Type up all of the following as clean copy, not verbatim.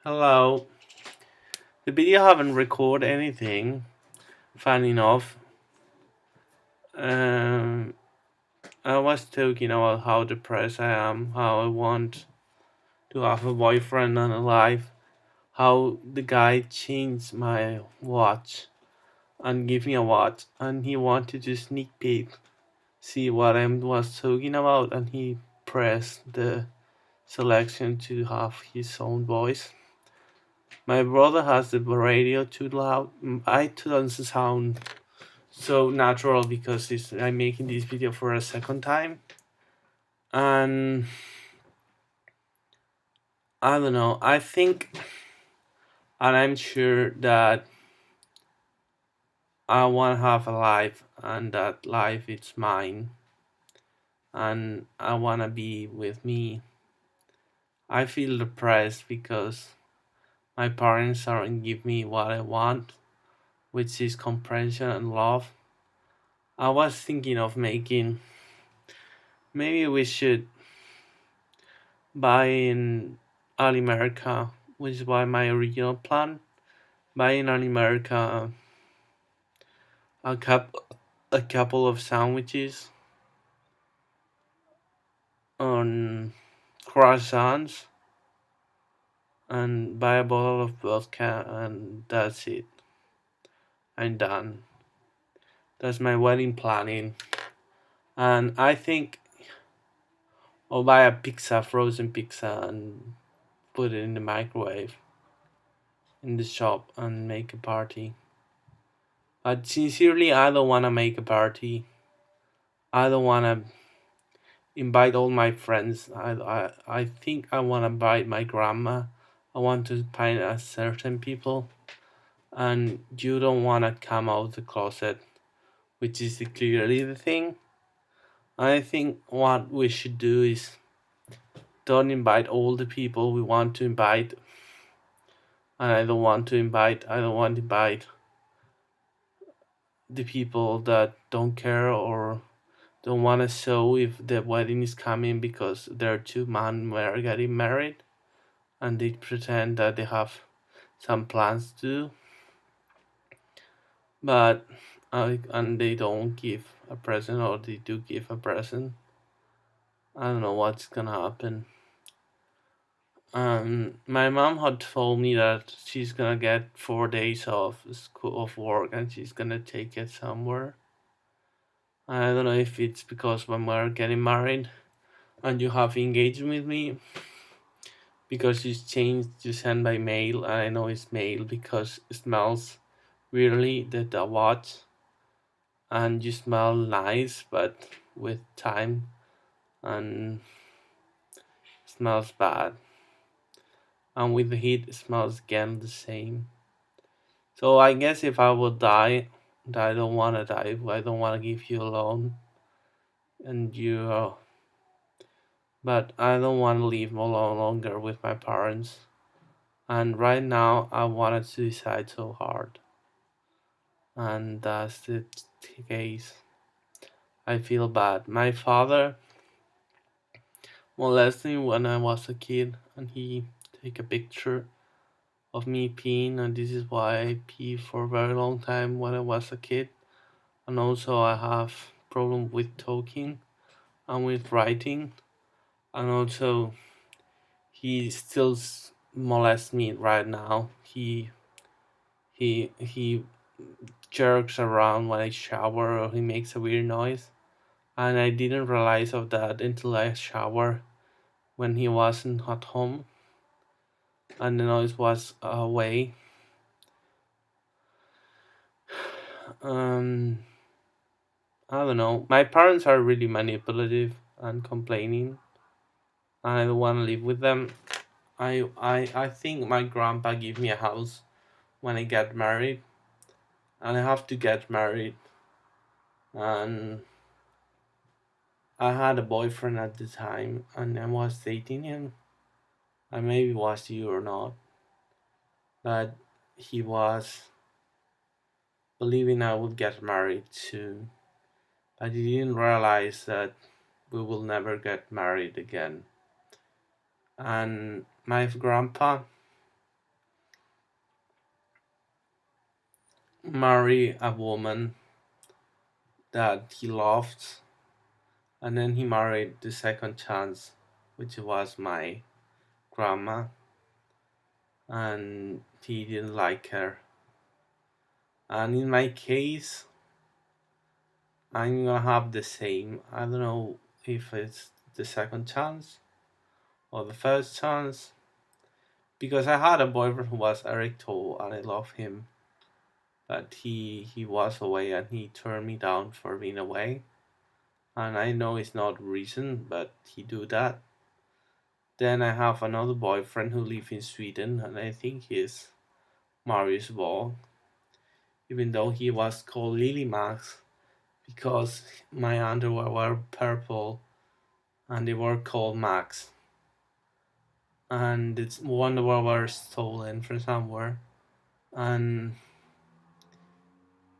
Hello. The video haven't recorded anything. Funny enough. Um, I was talking about how depressed I am, how I want to have a boyfriend and a life, how the guy changed my watch and gave me a watch, and he wanted to sneak peek, see what I was talking about, and he pressed the selection to have his own voice. My brother has the radio too loud. I doesn't sound so natural because I'm making this video for a second time, and I don't know. I think, and I'm sure that I want to have a life, and that life is mine, and I want to be with me. I feel depressed because my parents aren't give me what I want, which is comprehension and love. I was thinking of making. Maybe we should buy in All America, which was my original plan. Buy in All America a cup, a couple of sandwiches on croissants, and buy a bottle of vodka, and that's it. I'm done. That's my wedding planning, and I think I'll buy a pizza, frozen pizza, and put it in the microwave in the shop and make a party. But sincerely, I don't want to make a party. I don't want to invite all my friends. I think I want to invite my grandma. I want to invite a certain people, and you don't want to come out the closet, which is clearly the thing. I think what we should do is don't invite all the people we want to invite, and I don't want to invite. I don't want to invite the people that don't care or don't want to show if the wedding is coming because there are two men who are getting married and they pretend that they have some plans to do, but and they don't give a present or they do give a present. I don't know what's gonna happen. My mom had told me that she's gonna get 4 days of school of work and she's gonna take it somewhere. I don't know if it's because when we're getting married and you have engaged with me because it's changed you send by mail and I know it's mail because it smells weirdly the watch and you smell nice but with time and smells bad and with the heat it smells again the same. So I guess if I would die, I don't want to die. I don't want to give you alone and you but I don't want to live alone longer with my parents. And right now I wanted to decide so hard, and that's the case. I feel bad. My father molested me when I was a kid, and he take a picture of me peeing, and this is why I pee for a very long time when I was a kid. And also I have problem with talking and with writing, and also he still molests me right now. He jerks around when I shower or he makes a weird noise. And I didn't realize of that until I shower when he wasn't at home and the noise was away. Um, I don't know. My parents are really manipulative and complaining, and I don't want to live with them. I think my grandpa gave me a house when I get married, and I have to get married. And I had a boyfriend at the time, and I was dating him. I maybe was you or not, but he was believing I would get married soon. But he didn't realize that we will never get married again. And my grandpa marry a woman that he loved, and then he married the second chance, which was my grandma, and he didn't like her. And in my case, I'm gonna have the same. I don't know if it's the second chance or the first chance, because I had a boyfriend who was Eric Toll and I love him, but he was away and he turned me down for being away. And I know it's not reason, but he do that. Then I have another boyfriend who lives in Sweden, and I think he's Marius Ball, even though he was called Lily Max because my underwear were purple and they were called Max. And it's one were stolen from somewhere. And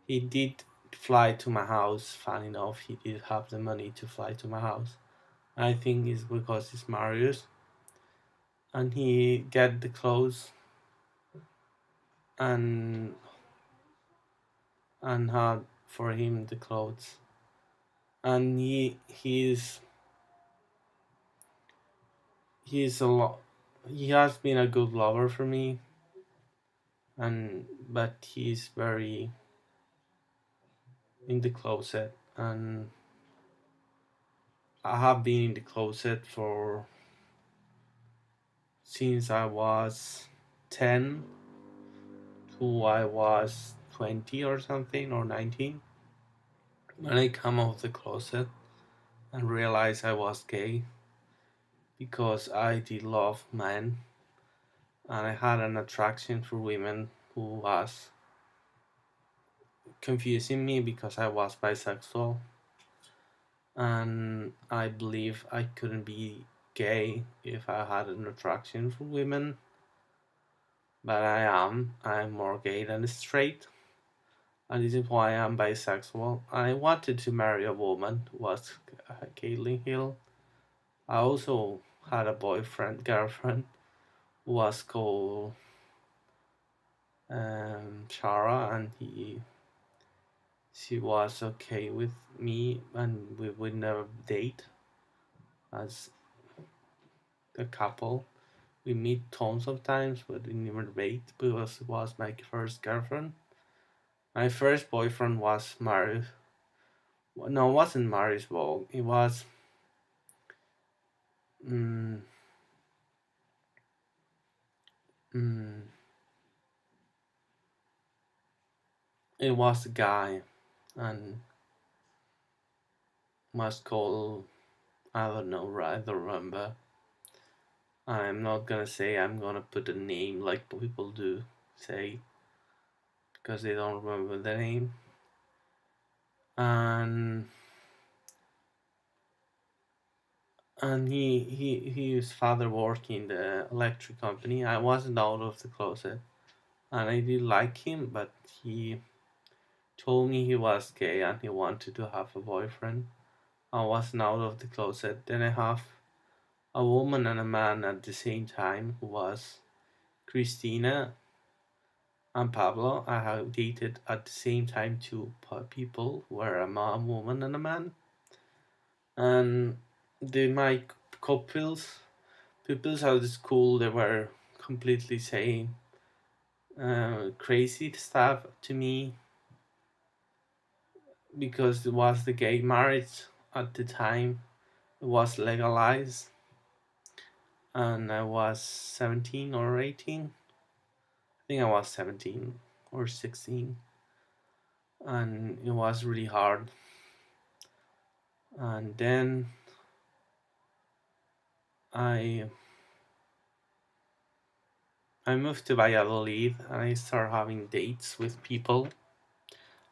he did fly to my house. Fun enough, he did have the money to fly to my house. I think it's because it's Marius, and he get the clothes and had for him the clothes, and he's a lot. He has been a good lover for me, and but he's very in the closet, and I have been in the closet for since I was 10 to I was 20 or something, or 19. When I come out of the closet and realized I was gay, because I did love men and I had an attraction for women who was confusing me because I was bisexual, and I believe I couldn't be gay if I had an attraction for women, but I'm more gay than straight, and this is why I'm bisexual. I wanted to marry a woman who was Caitlin Hill. I also had a girlfriend who was called Shara, and she was okay with me, and we would never date as a couple. We meet tons of times, but we never date because it was my first girlfriend. My first boyfriend was Marius. No, it wasn't Marius Vogue. It was. Mm, mm, it was a guy, and was called. I don't know. I don't remember. I'm not gonna say. I'm gonna put a name like people do say because they don't remember the name. And his father worked in the electric company. I wasn't out of the closet, and I did like him, but he told me he was gay and he wanted to have a boyfriend. I wasn't out of the closet. Then I have a woman and a man at the same time who was Christina and Pablo. I have dated at the same time two people who were a woman and a man, and my couples pupils at the school, they were completely saying crazy stuff to me because it was the gay marriage at the time. It was legalized, and I was 17 or 18. I think I was 17 or 16, and it was really hard. And then I I moved to Valladolid and I started having dates with people.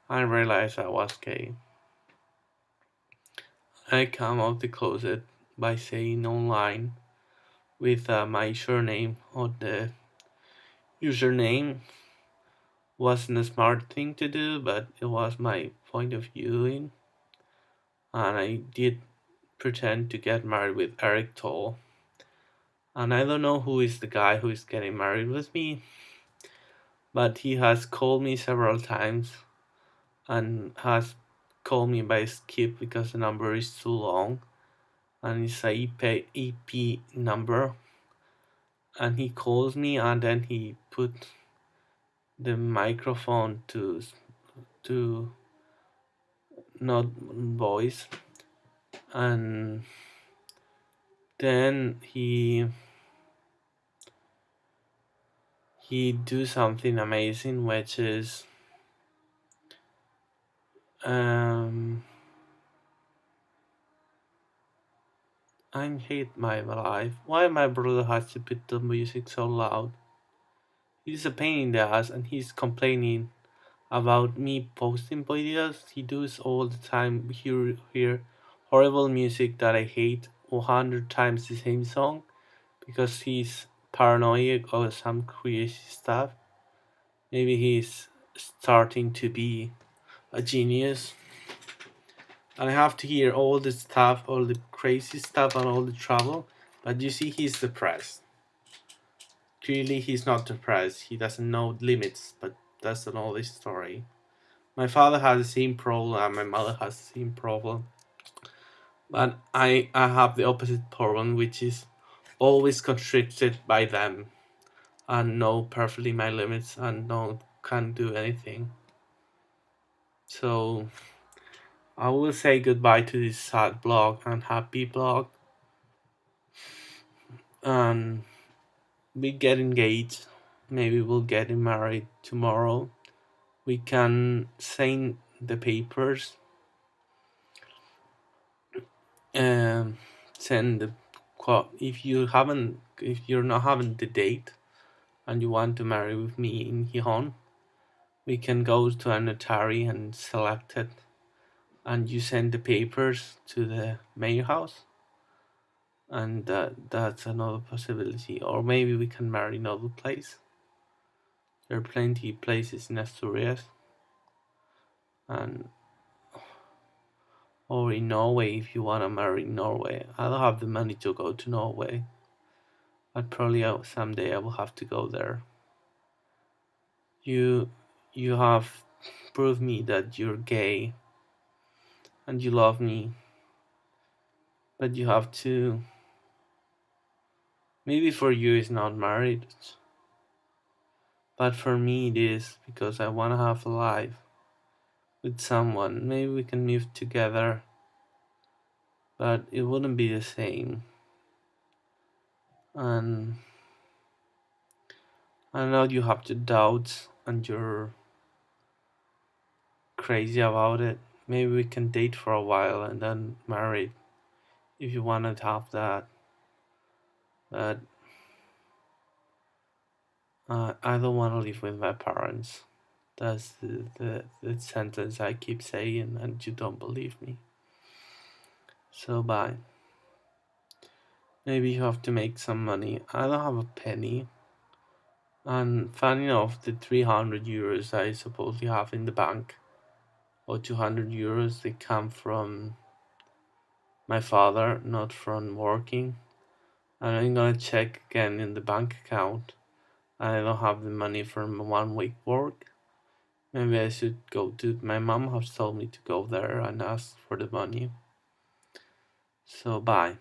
I realized I was gay. I come out the closet by saying online with my surname on the username. Wasn't a smart thing to do, but it was my point of view, and I did pretend to get married with Eric Toll. And I don't know who is the guy who is getting married with me, but he has called me several times and has called me by skip because the number is too long and it's a EP number, and he calls me and then he put the microphone to not voice, and then he do something amazing, which is um I hate my life. Why my brother has to put the music so loud? He's a pain in the ass and he's complaining about me posting videos. He does all the time. Hear horrible music that I hate 100 times the same song because he's paranoid or some crazy stuff. Maybe he's starting to be a genius. And I have to hear all the stuff, all the crazy stuff, and all the trouble. But you see, he's depressed. Clearly, he's not depressed. He doesn't know limits, but that's another story. My father has the same problem, and my mother has the same problem. But I have the opposite problem, which is always constricted by them and know perfectly my limits and no can't do anything. So I will say goodbye to this sad blog and happy blog, and we get engaged. Maybe we'll get married tomorrow. We can sign the papers and send the if you're not having the date and you want to marry with me in Gijón, we can go to a notary and select it, and you send the papers to the mayor house, and that's another possibility. Or maybe we can marry in another place. There are plenty of places in Asturias, and or in Norway if you want to marry in Norway. I don't have the money to go to Norway, but probably someday I will have to go there. You you have proved me that you're gay and you love me, but you have to. Maybe for you it's not married, but for me it is because I want to have a life with someone. Maybe we can move together, but it wouldn't be the same. And I know you have your doubts and you're crazy about it. Maybe we can date for a while and then marry if you want to have that. But I don't want to live with my parents. That's the sentence I keep saying, and you don't believe me. So bye. Maybe you have to make some money. I don't have a penny. And funny enough, the 300 euros I supposedly have in the bank, or 200 euros, they come from my father, not from working. And I'm gonna check again in the bank account. I don't have the money from 1 week work. Maybe I should go to. My mom has told me to go there and ask for the money. So bye.